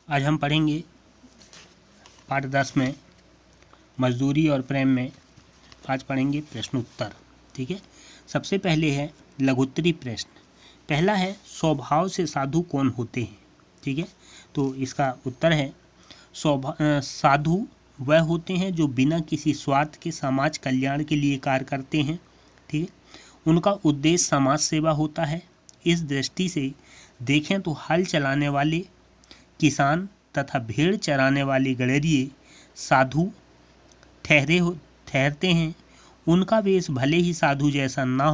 आज हम पढ़ेंगे पाठ 10 में मजदूरी और प्रेम में। आज पढ़ेंगे प्रश्न उत्तर। ठीक है, सबसे पहले है लघुत्तरी प्रश्न। पहला है स्वभाव से साधु कौन होते हैं। ठीक है, तो इसका उत्तर है साधु वह होते हैं जो बिना किसी स्वार्थ के समाज कल्याण के लिए कार्य करते हैं। ठीक है, उनका उद्देश्य समाज सेवा होता है। इस दृष्टि से देखें तो हल चलाने वाले किसान तथा भेड़ चराने वाले गड़ेरिये साधु ठहरते हैं। उनका वेश भले ही साधु जैसा ना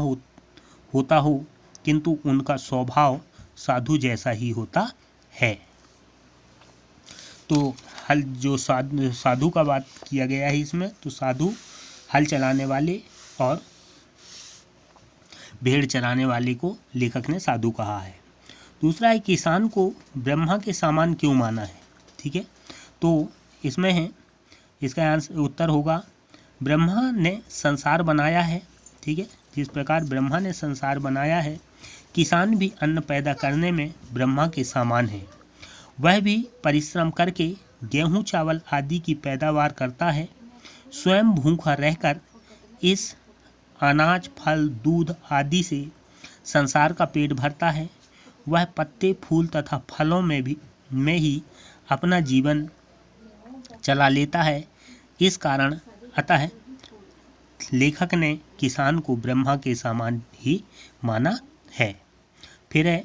होता हो, किंतु उनका स्वभाव साधु जैसा ही होता है। तो हल जो साधु का बात किया गया है इसमें, तो साधु हल चलाने वाले और भेड़ चराने वाले को लेखक ने साधु कहा है। दूसरा है किसान को ब्रह्मा के समान क्यों माना है। ठीक है, तो इसमें है इसका उत्तर होगा ब्रह्मा ने संसार बनाया है। ठीक है, जिस प्रकार ब्रह्मा ने संसार बनाया है, किसान भी अन्न पैदा करने में ब्रह्मा के समान है। वह भी परिश्रम करके गेहूं चावल आदि की पैदावार करता है। स्वयं भूखा रहकर इस अनाज फल दूध आदि से संसार का पेट भरता है। वह पत्ते फूल तथा फलों में ही अपना जीवन चला लेता है। इस कारण अतः लेखक ने किसान को ब्रह्मा के समान ही माना है। फिर है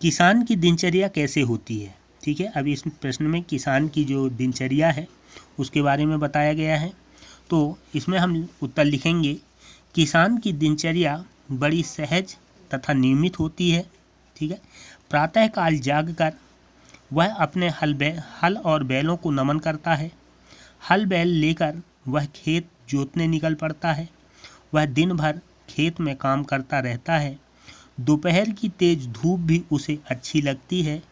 किसान की दिनचर्या कैसे होती है। ठीक है, अब इस प्रश्न में किसान की जो दिनचर्या है उसके बारे में बताया गया है। तो इसमें हम उत्तर लिखेंगे किसान की दिनचर्या बड़ी सहज तथा नियमित होती है। ठीक है, प्रातःकाल जागकर वह अपने हल और बैलों को नमन करता है। हल बैल लेकर वह खेत जोतने निकल पड़ता है। वह दिन भर खेत में काम करता रहता है। दोपहर की तेज धूप भी उसे अच्छी लगती है।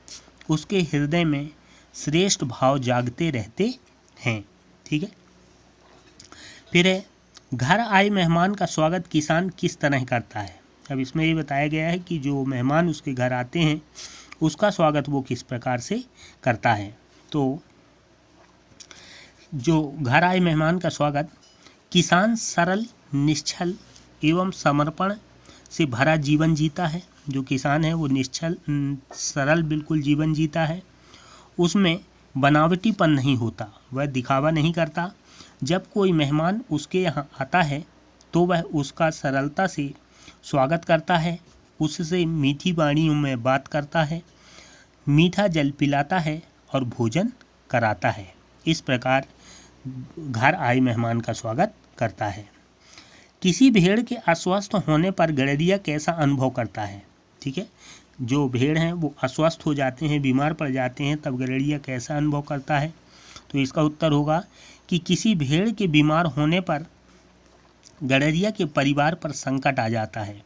उसके हृदय में श्रेष्ठ भाव जागते रहते हैं। ठीक है, फिर है घर आए मेहमान का स्वागत किसान किस तरह करता है। अब इसमें ये बताया गया है कि जो मेहमान उसके घर आते हैं उसका स्वागत वो किस प्रकार से करता है। तो जो घर आए मेहमान का स्वागत किसान सरल निश्चल एवं समर्पण से भरा जीवन जीता है। जो किसान है वो निश्चल सरल बिल्कुल जीवन जीता है। उसमें बनावटीपन नहीं होता, वह दिखावा नहीं करता। जब कोई मेहमान उसके यहाँ आता है तो वह उसका सरलता से स्वागत करता है। उससे मीठी वाणियों में बात करता है, मीठा जल पिलाता है और भोजन कराता है। इस प्रकार घर आए मेहमान का स्वागत करता है। किसी भेड़ के अस्वस्थ होने पर गड़ेरिया कैसा अनुभव करता है। ठीक है, जो भेड़ हैं वो अस्वस्थ हो जाते हैं, बीमार पड़ जाते हैं, तब गड़ेरिया कैसा अनुभव करता है। तो इसका उत्तर होगा कि किसी भेड़ के बीमार होने पर गड़ेरिया के परिवार पर संकट आ जाता है।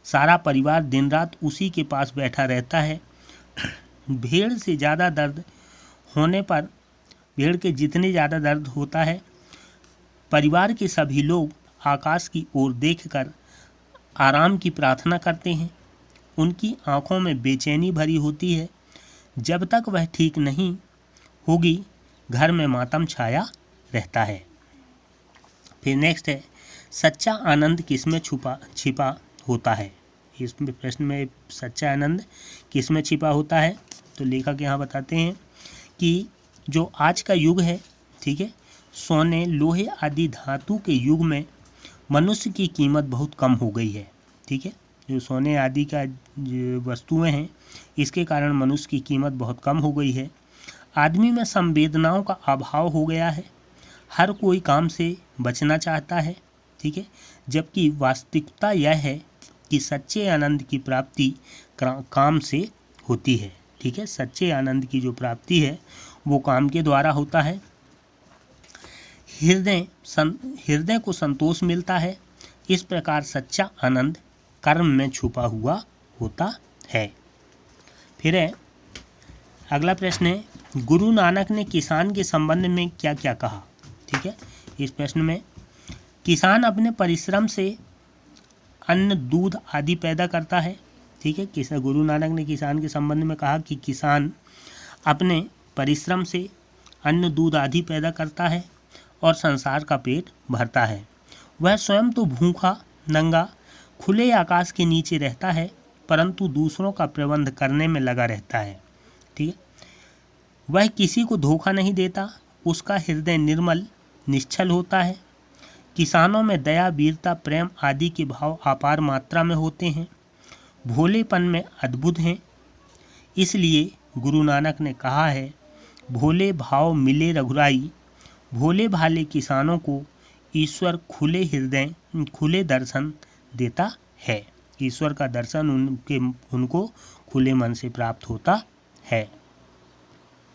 सारा परिवार दिन रात उसी के पास बैठा रहता है। भेड़ से ज़्यादा दर्द होने पर भेड़ के जितने ज़्यादा दर्द होता है, परिवार के सभी लोग आकाश की ओर देखकर आराम की प्रार्थना करते हैं। उनकी आंखों में बेचैनी भरी होती है। जब तक वह ठीक नहीं होगी घर में मातम छाया रहता है। फिर नेक्स्ट है सच्चा आनंद किसमें छिपा होता है। इस प्रश्न में सच्चा आनंद किसमें छिपा होता है, तो लेखक यहाँ बताते हैं कि जो आज का युग है, ठीक है, सोने लोहे आदि धातु के युग में मनुष्य की कीमत बहुत कम हो गई है। ठीक है, जो सोने आदि का वस्तुएं हैं इसके कारण मनुष्य की कीमत बहुत कम हो गई है। आदमी में संवेदनाओं का अभाव हो गया है। हर कोई काम से बचना चाहता है। ठीक है, जबकि वास्तविकता यह है कि सच्चे आनंद की प्राप्ति काम से होती है। ठीक है, सच्चे आनंद की जो प्राप्ति है वो काम के द्वारा होता है। हृदय को संतोष मिलता है। इस प्रकार सच्चा आनंद कर्म में छुपा हुआ होता है। फिर है अगला प्रश्न है गुरु नानक ने किसान के संबंध में क्या क्या कहा। ठीक है, इस प्रश्न में किसान अपने परिश्रम से अन्न दूध आदि पैदा करता है। ठीक है, गुरु नानक ने किसान के संबंध में कहा कि किसान अपने परिश्रम से अन्न दूध आदि पैदा करता है और संसार का पेट भरता है। वह स्वयं तो भूखा नंगा खुले आकाश के नीचे रहता है, परंतु दूसरों का प्रबंध करने में लगा रहता है। ठीक है। वह किसी को धोखा नहीं देता, उसका हृदय निर्मल निश्चल होता है। किसानों में दया वीरता प्रेम आदि के भाव अपार मात्रा में होते हैं, भोलेपन में अद्भुत हैं। इसलिए गुरु नानक ने कहा है, भोले भाव मिले रघुराई, भोले भाले किसानों को ईश्वर खुले हृदय खुले दर्शन देता है। ईश्वर का दर्शन उनको खुले मन से प्राप्त होता है।